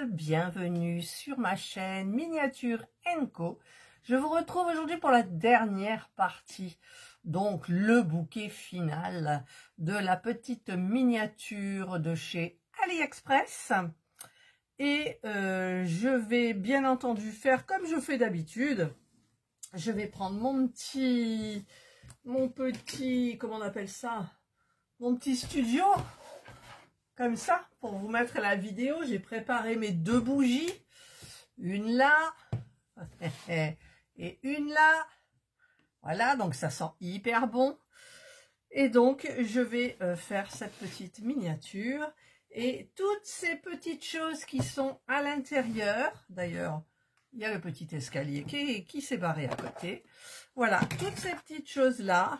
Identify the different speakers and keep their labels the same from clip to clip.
Speaker 1: bienvenue sur ma chaîne Miniature & Co. Je vous retrouve aujourd'hui pour la dernière partie, donc le bouquet final de la petite miniature de chez AliExpress. Et je vais bien entendu faire comme je fais d'habitude. Je vais prendre mon petit, comment on appelle ça? Mon petit studio. Comme ça, pour vous mettre la vidéo, j'ai préparé mes deux bougies. Une là et une là. Voilà, donc ça sent hyper bon. Et donc, je vais faire cette petite miniature. Et toutes ces petites choses qui sont à l'intérieur, d'ailleurs, il y a le petit escalier qui s'est barré à côté. Voilà, toutes ces petites choses-là,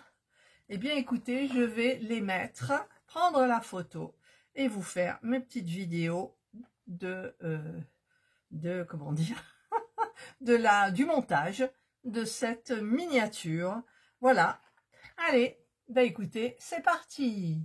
Speaker 1: eh bien écoutez, je vais les mettre, prendre la photo et vous faire mes petites vidéos de comment dire, du montage de cette miniature. Voilà, allez, bah écoutez, c'est parti.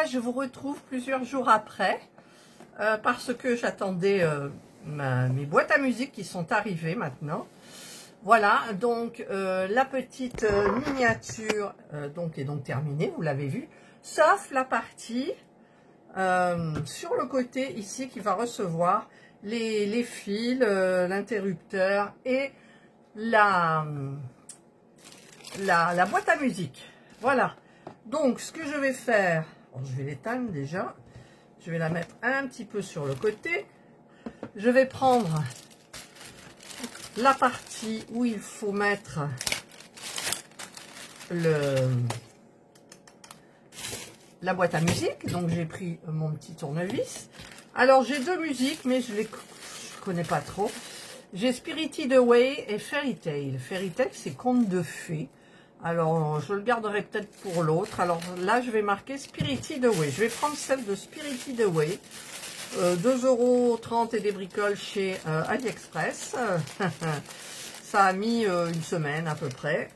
Speaker 1: Je vous retrouve plusieurs jours après parce que j'attendais mes boîtes à musique qui sont arrivées maintenant. Voilà, donc la petite miniature est donc terminée, vous l'avez vu, sauf la partie sur le côté ici qui va recevoir les fils, l'interrupteur et la boîte à musique. Voilà, donc ce que je vais faire, je vais l'éteindre déjà. Je vais la mettre un petit peu sur le côté. Je vais prendre la partie où il faut mettre la boîte à musique. Donc j'ai pris mon petit tournevis. Alors j'ai deux musiques, mais je connais pas trop. J'ai Spirited Away et Fairy Tail. Fairy Tail, c'est conte de fées. Alors, je le garderai peut-être pour l'autre. Alors là, je vais marquer Spirited Away. Je vais prendre celle de Spirited Away. 2,30 € et des bricoles chez AliExpress. Ça a mis une semaine à peu près.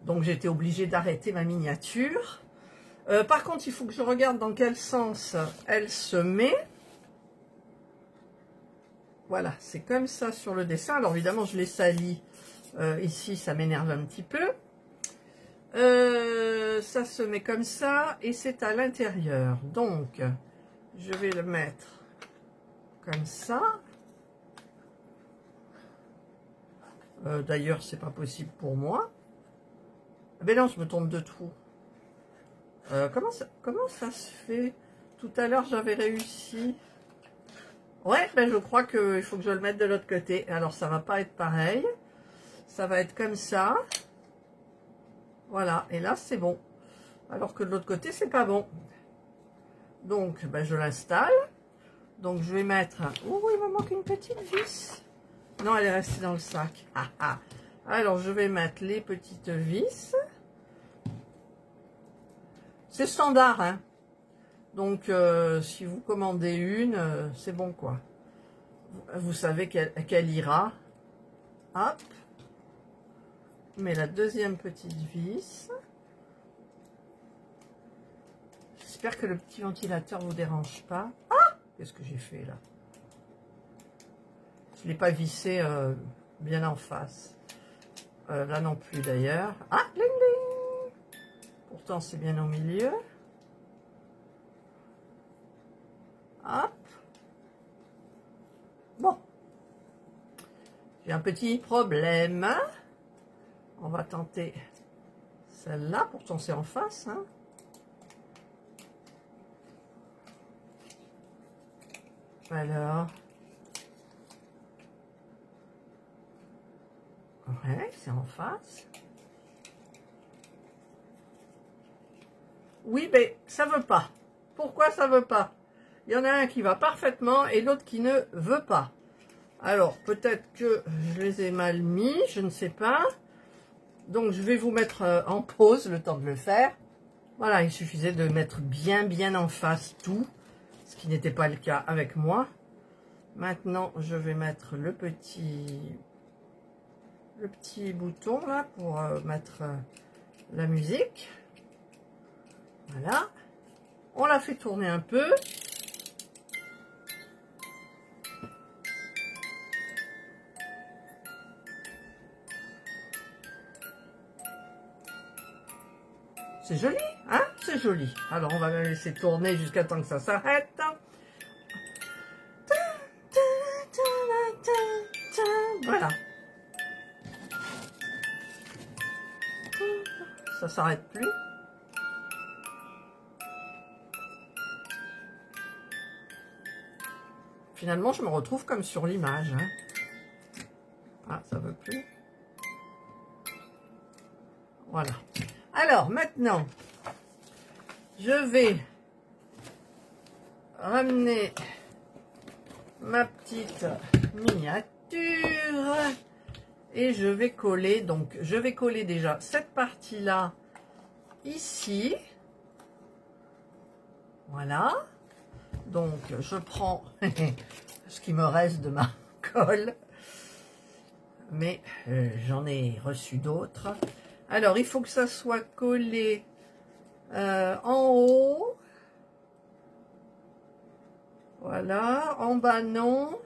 Speaker 1: Donc, j'étais obligée d'arrêter ma miniature. Par contre, il faut que je regarde dans quel sens elle se met. Voilà, c'est comme ça sur le dessin. Alors, évidemment, je l'ai sali. Ici, ça m'énerve un petit peu. Ça se met comme ça et c'est à l'intérieur. Donc, je vais le mettre comme ça. D'ailleurs, c'est pas possible pour moi. Mais non, je me trompe de trou. Comment ça se fait? Tout à l'heure, j'avais réussi. Ouais, ben je crois qu'il faut que je le mette de l'autre côté. Alors, ça va pas être pareil. Ça va être comme ça. Voilà, et là, c'est bon. Alors que de l'autre côté, c'est pas bon. Donc, ben, je l'installe. Donc, je vais mettre... Oh, il me manque une petite vis. Non, elle est restée dans le sac. Ah, ah. Alors, je vais mettre les petites vis. C'est standard, hein. Donc, si vous commandez une, c'est bon, quoi. Vous savez qu'elle ira. Hop. Je mets la deuxième petite vis. J'espère que le petit ventilateur ne vous dérange pas. Ah! Qu'est-ce que j'ai fait, là? Je ne l'ai pas vissé bien en face. Là non plus, d'ailleurs. Ah! Ling, ling. Pourtant, c'est bien au milieu. Hop. Bon. J'ai un petit problème. On va tenter celle-là. Pourtant, c'est en face. Hein. Alors. Ouais, c'est en face. Oui, mais ça veut pas. Pourquoi ça veut pas? Il y en a un qui va parfaitement et l'autre qui ne veut pas. Alors, peut-être que je les ai mal mis, je ne sais pas. Donc, je vais vous mettre en pause le temps de le faire. Voilà, il suffisait de mettre bien en face tout, ce qui n'était pas le cas avec moi. Maintenant, je vais mettre le petit bouton là pour mettre la musique. Voilà. On la fait tourner un peu. C'est joli, hein? C'est joli. Alors, on va la laisser tourner jusqu'à temps que ça s'arrête. Voilà. Ça s'arrête plus. Finalement, je me retrouve comme sur l'image. Hein. Ah, ça veut plus. Voilà. Alors, maintenant, je vais ramener ma petite miniature et je vais coller. Donc, je vais coller déjà cette partie-là ici. Voilà. Donc, je prends ce qui me reste de ma colle. Mais j'en ai reçu d'autres. Alors, il faut que ça soit collé en haut. Voilà. En bas, non.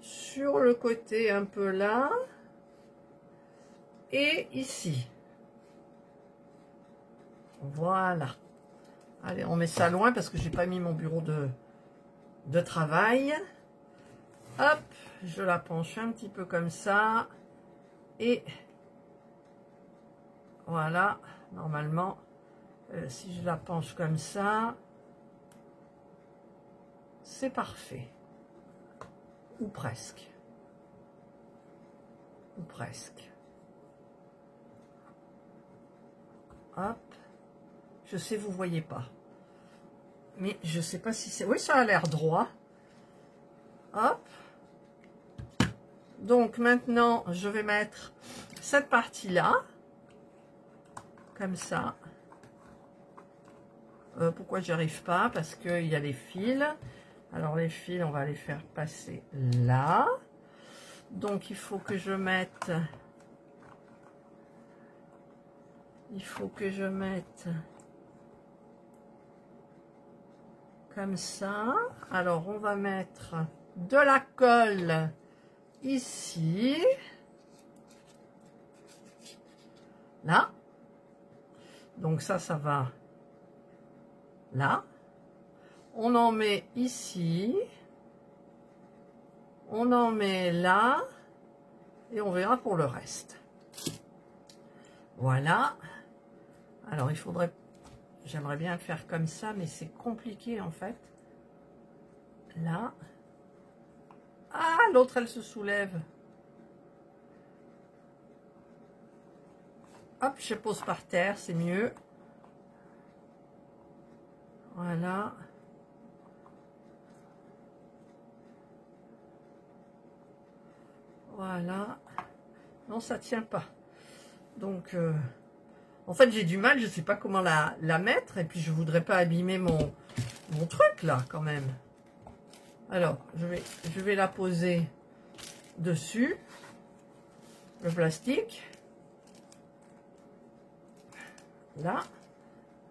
Speaker 1: Sur le côté, un peu là. Et ici. Voilà. Allez, on met ça loin parce que j'ai pas mis mon bureau de travail. Hop, je la penche un petit peu comme ça. Et voilà, normalement, si je la penche comme ça, c'est parfait. Ou presque. Ou presque. Hop. Je sais, vous voyez pas. Mais je sais pas si c'est... Oui, ça a l'air droit. Hop. Donc, maintenant, je vais mettre cette partie-là. Comme ça. Pourquoi j'y arrive pas? Parce qu'il y a les fils. Alors, les fils, on va les faire passer là. Donc, il faut que je mette... comme ça. Alors, on va mettre de la colle ici. Là. Donc, ça va là. On en met ici. On en met là. Et on verra pour le reste. Voilà. Alors, il faudrait... J'aimerais bien le faire comme ça, mais c'est compliqué, en fait. Là. Ah, l'autre, elle se soulève. Hop, je pose par terre, c'est mieux. Voilà. Voilà. Non, ça tient pas. Donc, en fait, j'ai du mal, je sais pas comment la mettre. Et puis, je voudrais pas abîmer mon truc, là, quand même. Alors, je vais la poser dessus. Le plastique. Là.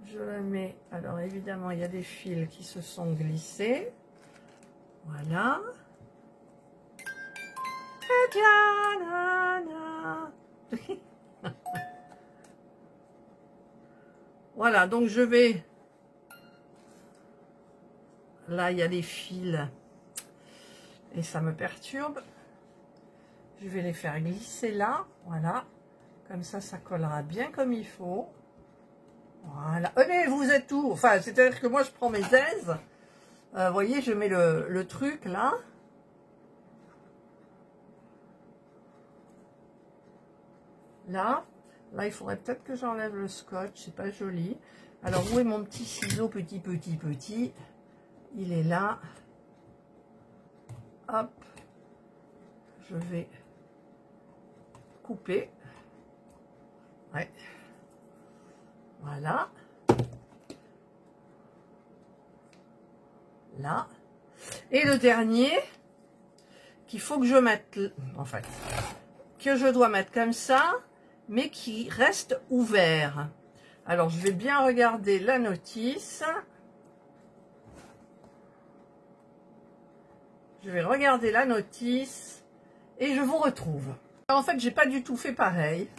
Speaker 1: Je la mets. Alors, évidemment, il y a des fils qui se sont glissés. Voilà. Voilà, donc je vais... Là, il y a des fils. Et ça me perturbe. Je vais les faire glisser là. Voilà. Comme ça collera bien comme il faut. Voilà. Mais vous êtes où? Enfin, c'est-à-dire que moi, je prends mes aises. Vous voyez, je mets le truc là. Là, il faudrait peut-être que j'enlève le scotch, c'est pas joli. Alors, où est mon petit ciseau petit? Il est là. Hop. Je vais couper. Ouais. Voilà. Là. Et le dernier, qu'il faut que je mette, en fait, que je dois mettre comme ça, mais qui reste ouvert. Alors, je vais bien regarder la notice. Je vais regarder la notice et je vous retrouve. En fait, j'ai pas du tout fait pareil.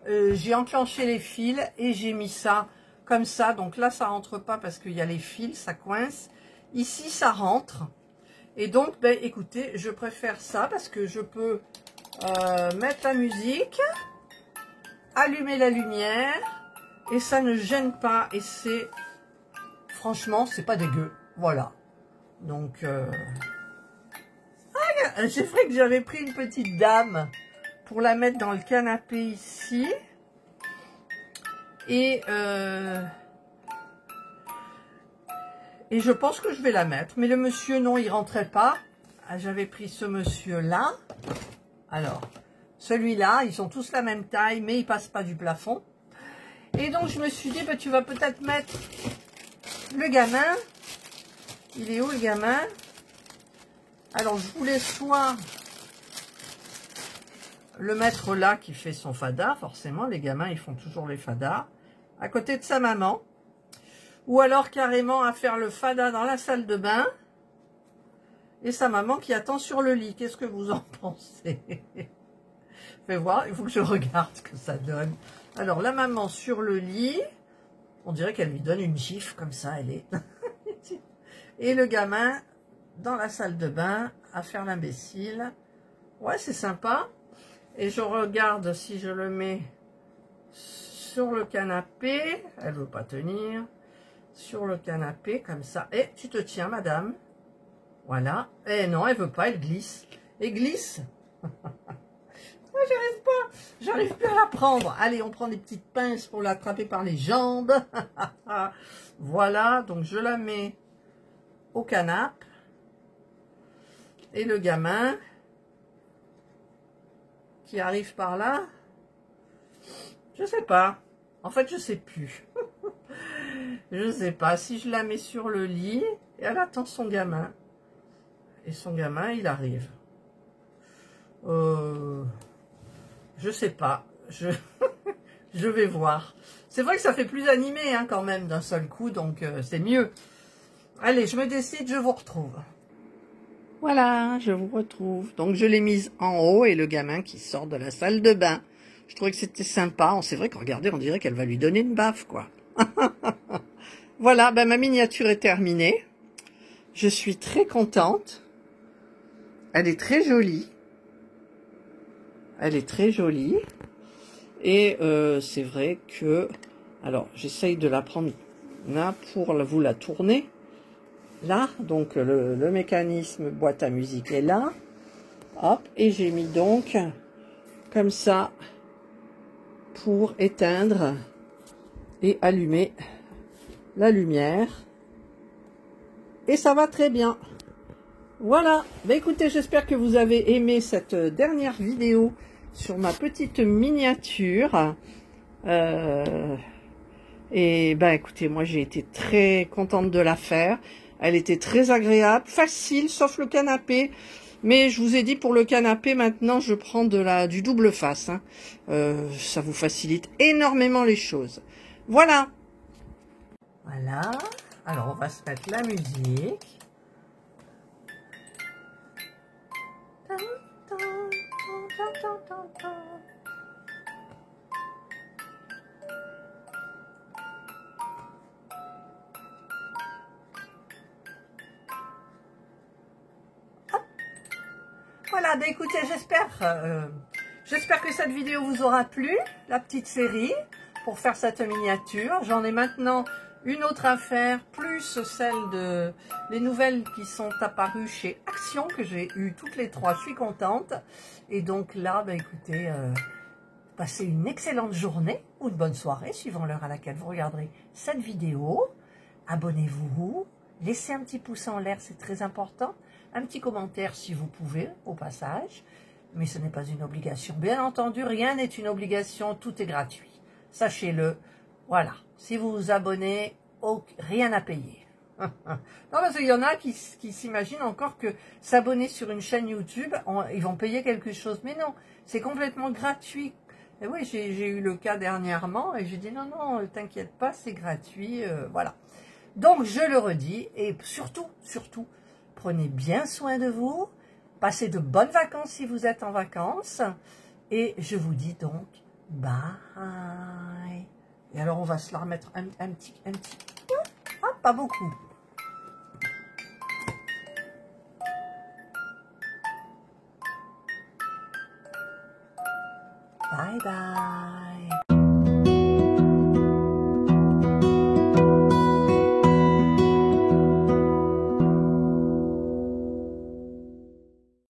Speaker 1: J'ai enclenché les fils et j'ai mis ça comme ça. Donc là, ça rentre pas parce qu'il y a les fils, ça coince. Ici, ça rentre. Et donc, ben, écoutez, je préfère ça parce que je peux mettre la musique, allumer la lumière et ça ne gêne pas. Et c'est, franchement, c'est pas dégueu. Voilà. Donc, c'est vrai que j'avais pris une petite dame pour la mettre dans le canapé ici. Et je pense que je vais la mettre. Mais le monsieur, non, il rentrait pas. J'avais pris ce monsieur-là. Alors, celui-là, ils sont tous la même taille, mais ils passent pas du plafond. Et donc, je me suis dit, bah, tu vas peut-être mettre le gamin. Il est où, le gamin? Alors, je voulais soit le mettre là, qui fait son fada. Forcément, les gamins, ils font toujours les fadas. À côté de sa maman. Ou alors, carrément, à faire le fada dans la salle de bain. Et sa maman qui attend sur le lit. Qu'est-ce que vous en pensez? Fais voir, il faut que je regarde ce que ça donne. Alors, la maman sur le lit. On dirait qu'elle lui donne une gifle, comme ça, elle est. Et le gamin dans la salle de bain à faire l'imbécile. Ouais, c'est sympa. Et je regarde si je le mets sur le canapé. Elle veut pas tenir. Sur le canapé, comme ça. Et tu te tiens, madame. Voilà. Eh non, elle veut pas, elle glisse. Et glisse. J'arrive plus à la prendre. Allez, on prend des petites pinces pour l'attraper par les jambes. Voilà, donc je la mets au canapé. Et le gamin qui arrive par là, je sais pas. En fait, je sais plus. Je sais pas. Si je la mets sur le lit, et elle attend son gamin. Et son gamin, il arrive. Je sais pas. Je vais voir. C'est vrai que ça fait plus animé hein, quand même d'un seul coup, donc c'est mieux. Allez, je me décide, je vous retrouve. Voilà, je vous retrouve. Donc je l'ai mise en haut et le gamin qui sort de la salle de bain. Je trouvais que c'était sympa. C'est vrai que regardez, on dirait qu'elle va lui donner une baffe, quoi. Voilà, ben, ma miniature est terminée. Je suis très contente. Elle est très jolie. Elle est très jolie. Et c'est vrai que... Alors, j'essaye de la prendre là pour vous la tourner. Là, donc le mécanisme boîte à musique est là. Hop, et j'ai mis donc comme ça pour éteindre et allumer la lumière. Et ça va très bien. Voilà, bah écoutez, j'espère que vous avez aimé cette dernière vidéo sur ma petite miniature. Et ben écoutez, moi j'ai été très contente de la faire. Elle était très agréable, facile, sauf le canapé. Mais je vous ai dit, pour le canapé, maintenant je prends du double face. Hein. Ça vous facilite énormément les choses. Voilà. Voilà. Alors on va se mettre la musique. Voilà, bah écoutez, j'espère que cette vidéo vous aura plu, la petite série, pour faire cette miniature. J'en ai maintenant une autre à faire, plus celle de les nouvelles qui sont apparues chez Action, que j'ai eu toutes les 3, je suis contente. Et donc là, bah écoutez, passez une excellente journée ou une bonne soirée, suivant l'heure à laquelle vous regarderez cette vidéo. Abonnez-vous, laissez un petit pouce en l'air, c'est très important. Un petit commentaire si vous pouvez, au passage. Mais ce n'est pas une obligation. Bien entendu, rien n'est une obligation, tout est gratuit. Sachez-le. Voilà. Si vous vous abonnez, rien à payer. Non, parce qu'il y en a qui s'imaginent encore que s'abonner sur une chaîne YouTube, ils vont payer quelque chose. Mais non, c'est complètement gratuit. Et oui, j'ai eu le cas dernièrement et j'ai dit non, non, t'inquiète pas, c'est gratuit. Voilà. Donc, je le redis. Et surtout, prenez bien soin de vous, passez de bonnes vacances si vous êtes en vacances, et je vous dis donc bye. Et alors on va se la remettre un petit, ah, pas beaucoup. Bye bye.